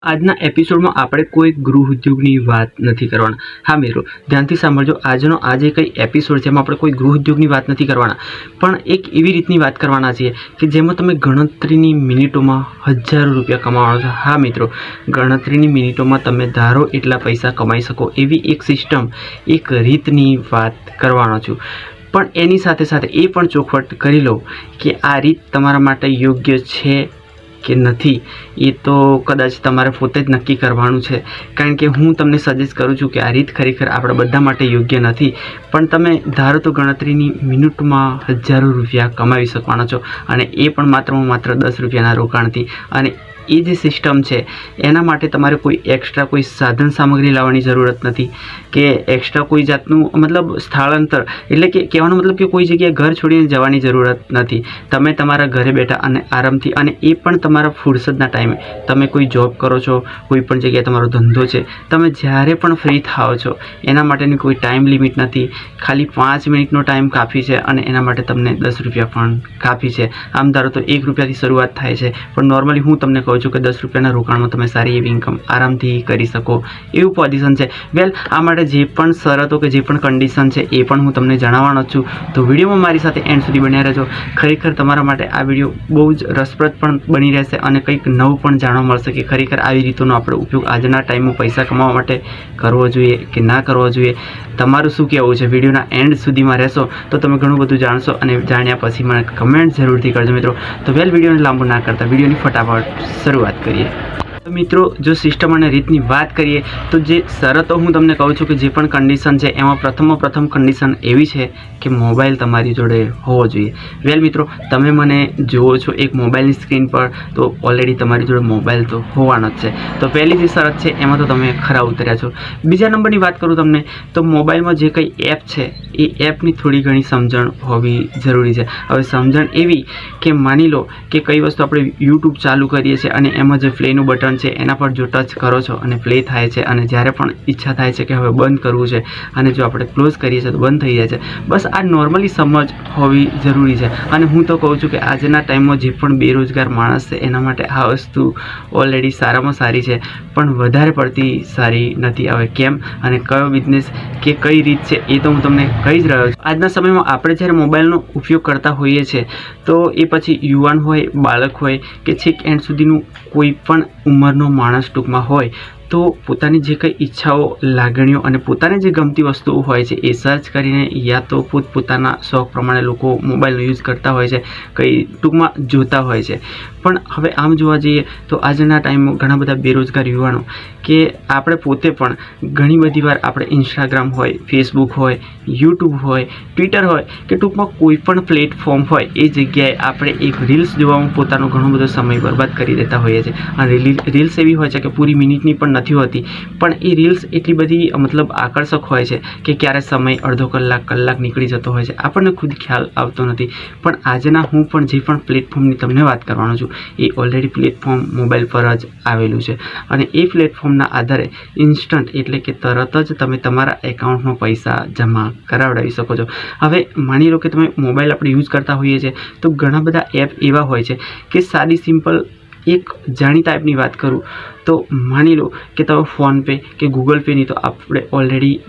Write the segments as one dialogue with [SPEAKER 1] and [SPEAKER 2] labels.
[SPEAKER 1] આજના એપિસોડમાં આપણે કોઈ ગૃહ ઉદ્યોગની વાત નથી કરવાના। હા મિત્રો, ધ્યાનથી સાંભળજો। આજે કંઈ એપિસોડ છે એમાં આપણે કોઈ ગૃહ ઉદ્યોગની વાત નથી કરવાના, પણ એક એવી રીતની વાત કરવાના છીએ કે જેમાં તમે ગણતરીની મિનિટોમાં હજારો રૂપિયા કમાવાનો છો। હા મિત્રો, ગણતરીની મિનિટોમાં તમે ધારો એટલા પૈસા કમાઈ શકો એવી એક સિસ્ટમ, એક રીતની વાત કરવાનો છું। પણ એની સાથે સાથે એ પણ ચોખવટ કરી લો કે આ રીત તમારા માટે યોગ્ય છે કે નથી, એ તો કદાચ તમારે પોતે જ નક્કી કરવાનું છે। કારણ કે હું તમને સજેસ્ટ કરું છું કે આ રીત ખરેખર આપણા બધા માટે યોગ્ય નથી, પણ તમે ધારો તો ગણતરીની મિનિટમાં હજારો રૂપિયા કમાવી શકવાના છો, અને એ પણ માત્ર 10 રૂપિયાના રોકાણથી। અને એ જે સિસ્ટમ છે એના માટે તમારે કોઈ એક્સ્ટ્રા કોઈ સાધન સામગ્રી લાવવાની જરૂરત નથી કે એક્સ્ટ્રા કોઈ જાતનું મતલબ સ્થળાંતર, એટલે કે કહેવાનો મતલબ કે કોઈ જગ્યાએ ઘર છોડીને જવાની જરૂરત નથી। તમે તમારા ઘરે બેઠા અને આરામથી, અને એ પણ તમારા ફુરસદના ટાઈમે, તમે કોઈ જોબ કરો છો, કોઈ પણ જગ્યાએ તમારો ધંધો છે, તમે જ્યારે પણ ફ્રી થાઓ છો એના માટેની કોઈ ટાઈમ લિમિટ નથી। ખાલી 5 મિનિટનો ટાઈમ કાફી છે અને એના માટે તમને 10 રૂપિયા પણ કાફી છે। આમ ધારો તો 1 રૂપિયાથી શરૂઆત થાય છે, પણ નોર્મલી હું તમને કહું છું કે 10 રૂપિયાના રોકાણમાં તમે સારી એવી ઇન્કમ આરામથી કરી શકો એવું પોઝિશન છે। વેલ, આ માટે જે પણ શરતો કે જે પણ કન્ડિશન છે એ પણ હું તમને જણાવવાનો છું, તો વિડીયોમાં મારી સાથે એન્ડ સુધી બન્યા રહેજો। ખરેખર તમારા માટે આ વિડીયો બહુ જ રસપ્રદ પણ બની રહેશે અને કંઈક નવું પણ જાણવા મળશે કે ખરેખર આવી રીતોનો આપણે ઉપયોગ આજના ટાઈમમાં પૈસા કમાવા માટે કરવો જોઈએ કે ના કરવો જોઈએ। તમારું શું કહેવું છે? વિડીયોના એન્ડ સુધીમાં રહેશો તો તમે ઘણું બધું જાણશો, અને જાણ્યા પછી મને કમેન્ટ જરૂરથી કરજો મિત્રો। તો વેલ, વિડીયોને લાંબુ ના કરતા વિડીયોની ફટાફટ શરૂઆત કરીએ। તો મિત્રો, જો સિસ્ટમ અને રીતની વાત કરીએ તો જે શરતો હું તમને કહું છું કે જે પણ કન્ડિશન છે એમાં પ્રથમ કન્ડિશન એવી છે કે મોબાઈલ તમારી જોડે હોવો જોઈએ। વેલ મિત્રો, તમે મને જુઓ છો એક મોબાઈલની સ્ક્રીન પર, તો ઓલરેડી તમારી જોડે મોબાઈલ તો હોવાનો જ છે। તો પહેલી જે શરત છે એમાં તો તમે ખરા ઉતર્યા છો। બીજા નંબરની વાત કરું તમને, તો મોબાઈલમાં જે કંઈ એપ છે એ એપની થોડી ઘણી સમજણ હોવી જરૂરી છે। હવે સમજણ એવી કે માની લો કે કઈ વસ્તુ આપણે યુટ્યુબ ચાલુ કરીએ છીએ અને એમાં જે પ્લેનું બટન છે એના પર જો ટચ કરો છો અને પ્લે થાય છે, અને જ્યારે પણ ઈચ્છા થાય છે કે હવે બંધ કરવું છે અને જો આપણે ક્લોઝ કરીએ છીએ તો બંધ થઈ જાય છે। બસ આ નોર્મલી સમજ હોવી જરૂરી છે। અને હું તો કહું છું કે આજના ટાઈમમાં જે પણ બેરોજગાર માણસ છે એના માટે આ વસ્તુ ઓલરેડી સારામાં સારી છે, પણ વધારે પડતી સારી નથી। હવે કેમ અને કયો બિઝનેસ કે કઈ રીત છે એ તો હું તમને કહી જ રહ્યો છું। આજના સમયમાં આપણે જ્યારે મોબાઈલનો ઉપયોગ કરતા હોઈએ છીએ તો એ પછી યુવાન હોય, બાળક હોય કે છેક એન્ડ સુધીનું કોઈ પણ ઉંમરનો માણસ ટૂંકમાં હોય, તો પોતાની જે કંઈ ઈચ્છાઓ, લાગણીઓ અને પોતાને જે ગમતી વસ્તુઓ હોય છે એ સર્ચ કરીને યા તો પોતાના શોખ પ્રમાણે લોકો મોબાઈલનો યુઝ કરતા હોય છે, કંઈ ટૂંકમાં જોતા હોય છે। પણ હવે આમ જોવા જઈએ તો આજના ટાઈમમાં ઘણા બધા બેરોજગાર યુવાનો કે આપણે પોતે પણ ઘણી બધી વાર આપણે ઇન્સ્ટાગ્રામ હોય, ફેસબુક હોય, યુટ્યુબ હોય, ટ્વિટર હોય કે ટૂંકમાં કોઈ પણ પ્લેટફોર્મ હોય એ જગ્યાએ આપણે એક રીલ્સ જોવામાં પોતાનો ઘણો બધો સમય બરબાદ કરી દેતા હોઈએ છીએ। અને રીલ્સ એવી હોય છે કે પૂરી મિનિટની પણ નથી હોતી, પણ એ રીલ્સ એટલી બધી મતલબ આકર્ષક હોય છે કે ક્યારે સમય અડધો કલાક નીકળી જતો હોય છે, આપણને ખુદ ખ્યાલ આવતો નથી। પણ આજના હું પણ જે પણ પ્લેટફોર્મની તમને વાત કરવાનો છું એ ઓલરેડી પ્લેટફોર્મ મોબાઈલ પર જ આવેલું છે, અને એ પ્લેટફોર્મના આધારે ઇન્સ્ટન્ટ એટલે કે તરત જ તમે તમારા એકાઉન્ટમાં પૈસા જમા કરાવડાવી શકો છો। હવે માની લો કે તમે મોબાઈલ આપણે યુઝ કરતા હોઈએ છીએ તો ઘણા બધા એપ એવા હોય છે કે સાદી સિમ્પલ એક જાણી ટાઈપની વાત કરું તો માની લો કે તમે ફોનપે કે ગૂગલ પેની તો આપણે ઓલરેડી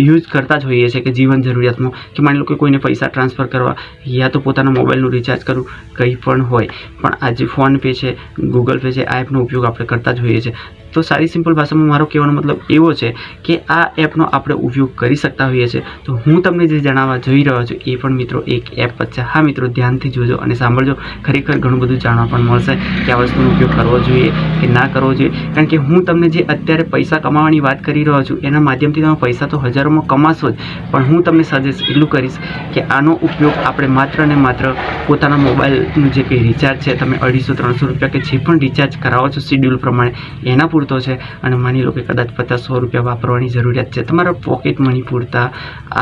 [SPEAKER 1] યુઝ કરતા જ હોઈએ છીએ કે જીવન જરૂરિયાતમાં, કે માની લો કે કોઈને પૈસા ટ્રાન્સફર કરવા યા તો પોતાના મોબાઈલનું રિચાર્જ કરવું, કંઈ પણ હોય, પણ આજે ફોનપે છે, ગૂગલ પે છે, આ એપનો ઉપયોગ આપણે કરતા જ હોઈએ છીએ। તો સારી સિમ્પલ ભાષામાં મારો કહેવાનો મતલબ એવો છે કે આ એપનો આપણે ઉપયોગ કરી શકતા હોઈએ છીએ। તો હું તમને જે જણાવવા જઈ રહ્યો છું એ પણ મિત્રો એક એપ જ છે। હા મિત્રો, ધ્યાનથી જોજો અને સાંભળજો, ખરેખર ઘણું બધું જાણવા પણ મળશે કે આ વસ્તુનો ઉપયોગ કરવો જોઈએ કે ના કરવો જોઈએ। કારણ કે હું તમને જે અત્યારે પૈસા કમાવાની વાત કરી રહ્યો છું એના માધ્યમથી તમે પૈસા તો હજારોમાં કમાશો જ, પણ હું તમને સજેસ્ટ એટલું કરીશ કે આનો ઉપયોગ આપણે માત્ર ને માત્ર પોતાના મોબાઈલનું જે કંઈ રિચાર્જ છે, તમે 250-300 રૂપિયા કે જે પણ રિચાર્જ કરાવો છો શિડ્યુલ પ્રમાણે એના પૂરતો છે। અને માની લો કે કદાચ 50-100 રૂપિયા વાપરવાની જરૂરિયાત છે, તમારા પોકેટ મની પૂરતા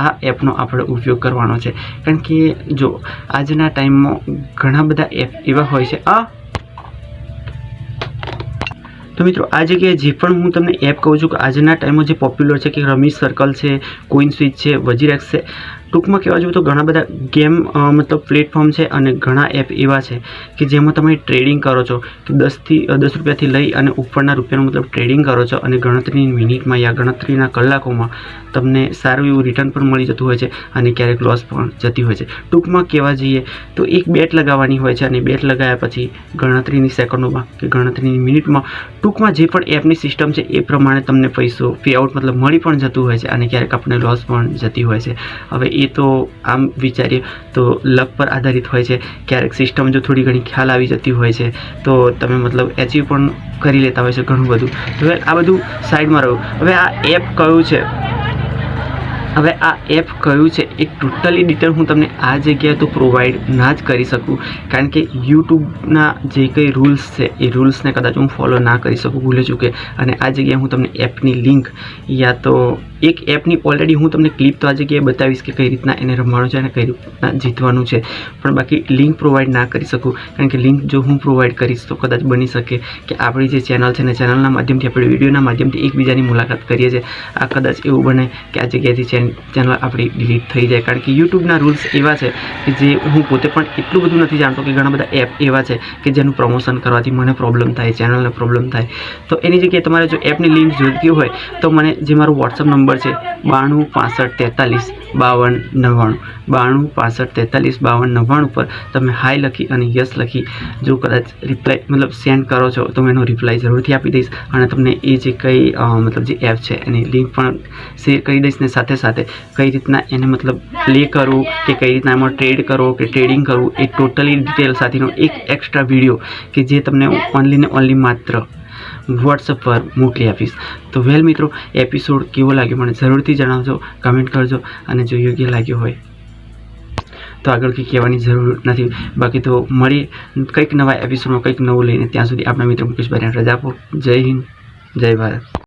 [SPEAKER 1] આ એપનો આપણે ઉપયોગ કરવાનો છે। કારણ કે જો આજના ટાઈમમાં ઘણા બધા એપ એવા હોય છે તો મિત્રો આ જગ્યાએ જે પણ હું તમને એપ કહું છું કે આજના ટાઈમમાં જે પોપ્યુલર છે કે રમી સર્કલ છે, કોઈન સ્વિચ છે, વજીરેક્સ છે, ટૂંકમાં કહેવા જોઈએ તો ઘણા બધા ગેમ મતલબ પ્લેટફોર્મ છે અને ઘણા એપ એવા છે કે જેમાં તમે ટ્રેડિંગ કરો છો કે 10 રૂપિયાથી લઈ અને ઉપરના રૂપિયાનું મતલબ ટ્રેડિંગ કરો છો અને ગણતરીની મિનિટમાં યા ગણતરીના કલાકોમાં તમને સારું એવું રિટર્ન પણ મળી જતું હોય છે અને ક્યારેક લોસ પણ જતી હોય છે. ટૂંકમાં કહેવા જઈએ તો એક બેટ લગાવવાની હોય છે અને બેટ લગાવ્યા પછી ગણતરીની સેકન્ડોમાં કે ગણતરીની મિનિટમાં ટૂંકમાં જે પણ એપની સિસ્ટમ છે એ પ્રમાણે તમને પૈસો પેઆઉટ મતલબ મળી પણ જતું હોય છે અને ક્યારેક આપણને લોસ પણ જતી હોય છે. હવે એ તો આમ વિચારીએ તો લક પર આધારિત હોય છે. ક્યારેક સિસ્ટમ જો થોડી ઘણી ખ્યાલ આવી જતી હોય છે તો તમે મતલબ એચીવ પણ કરી લેતા હોય છે ઘણું બધું. હવે આ બધું સાઈડમાં રહ્યું. હવે આ એપ કયું છે એ ટોટલી ડિટેલ હું તમને આ જગ્યાએ તો પ્રોવાઈડ ના જ કરી શકું, કારણ કે યુટ્યુબના જે કંઈ રૂલ્સ છે એ રૂલ્સને કદાચ હું ફોલો ના કરી શકું ભૂલે ચૂકે. અને આ જગ્યાએ હું તમને એપની લિંક યા તો એક એપની ઓલરેડી હું તમને ક્લિપ તો આ જગ્યાએ બતાવીશ કે કઈ રીતના એને રમવાનું છે અને કઈ રીતના જીતવાનું છે, પણ બાકી લિંક પ્રોવાઈડ ના કરી શકું, કારણ કે લિંક જો હું પ્રોવાઈડ કરીશ તો કદાચ બની શકે કે આપણી જે ચેનલ છે ને ચેનલના માધ્યમથી આપણે વિડીયોના માધ્યમથી એકબીજાની મુલાકાત કરીએ છીએ, આ કદાચ એવું બને કે આ જગ્યાએથી ચેનલ આપણી ડિલીટ થઈ જાય. કારણ કે યુટ્યુબના રૂલ્સ એવા છે કે જે હું પોતે પણ એટલું બધું નથી જાણતો કે ઘણા બધા એપ એવા છે કે જેનું પ્રમોશન કરવાથી મને પ્રોબ્લેમ થાય, ચેનલને પ્રોબ્લેમ થાય. તો એની જગ્યાએ તમારે જો એપની લિંક જોઈતી હોય તો મને જે મારો વોટ્સઅપ નંબર છે 92 65 43 52 99 92 65 43 52 પર તમે હાય લખી અને યસ લખી જો કદાચ રિપ્લાય મતલબ સેન્ડ કરો છો તો મેં એનો રિપ્લાય જરૂરથી આપી દઈશ અને તમને એ જે કંઈ મતલબ જે એપ છે એની લિંક પણ શેર કરી દઈશ ને સાથે સાથે કઈ રીતના એને મતલબ પ્લે કરવું કે કઈ રીતના એમાં ટ્રેડ કરો કે ટ્રેડિંગ કરવું એ ટોટલી ડિટેલ સાથેનો એક એક્સ્ટ્રા વિડીયો કે જે તમને ઓનલી ને ઓનલી માત્ર વોટ્સઅપ પર મોકલી આપીશ. તો વેલ મિત્રો, એપિસોડ કેવો લાગ્યો મને જરૂરથી જણાવજો, કમેન્ટ કરજો અને જો યોગ્ય લાગ્યો હોય તો આગળ કંઈ કહેવાની જરૂર નથી. બાકી તો મળી કંઈક નવા એપિસોડમાં કંઈક નવું લઈને, ત્યાં સુધી આપણા મિત્ર મુકેશભાઈને રજા આપો. જય હિન્દ, જય ભારત.